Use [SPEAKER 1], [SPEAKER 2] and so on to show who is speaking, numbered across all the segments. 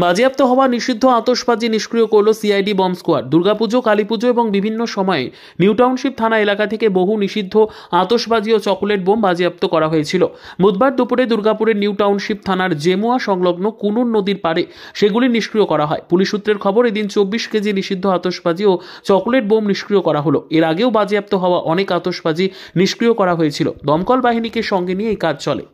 [SPEAKER 1] বাজেয়াপ্ত হওয়া নিষিদ্ধ আতশবাজি নিষ্ক্রিয় করল CID bomb squad. Durga Puja, Kali Puja এবং বিভিন্ন সময়ে নিউ টাউনশিপ থানা এলাকা থেকে বহু নিষিদ্ধ আতশবাজি ও চকোলেট বোম বাজেয়াপ্ত করা হয়েছিল। বুধবার দুপুরে দুর্গাপুরের নিউ টাউনশিপ থানার জেমুয়া সংলগ্ন কুনুর নদীর পাড়ে সেগুলি নিষ্ক্রিয় করা হয়। পুলিশ সূত্রের খবর, এদিন 24 কেজি নিষিদ্ধ আতশবাজি ও চকোলেট বোম নিষ্ক্রিয় করা হলো। এর আগেও বাজেয়াপ্ত হওয়া অনেক আতশবাজি নিষ্ক্রিয় করা হয়েছিল। দমকল বাহিনীকে সঙ্গে নিয়ে এই কাজ চলে।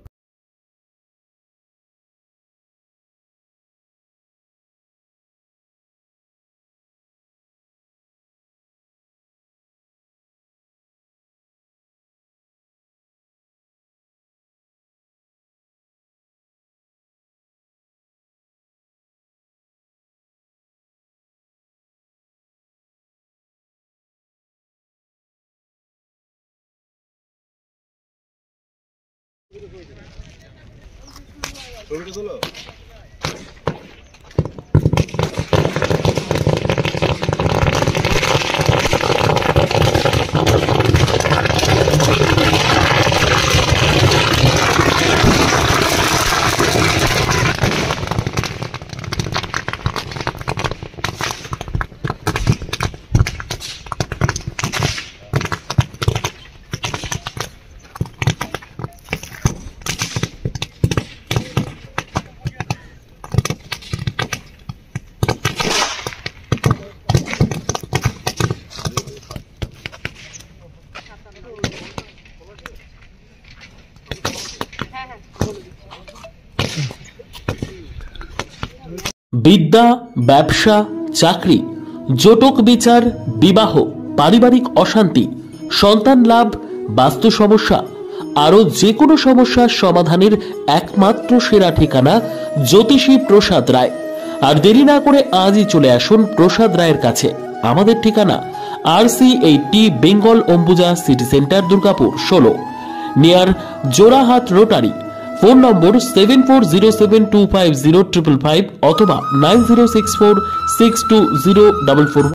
[SPEAKER 1] বিদ্যা, ব্যবসা, চাকরি, জটক বিচার, বিবাহ, পারিবারিক অশান্তি, সন্তান লাভ, বাস্তু সমস্যা, আরো যে কোনো সমস্যার সমাধানের একমাত্র সেরা ঠিকানা জ্যোতিষী প্রসাদ রায়। আর দেরি না করে আজই চলে আসুন প্রসাদ রায়ের কাছে। আমাদের ঠিকানা RC80 Bengal Ambuja city centre, Durgapur 16, near Jorhat rotary. Phone নম্বর 7407250555 অথবা 9064620444।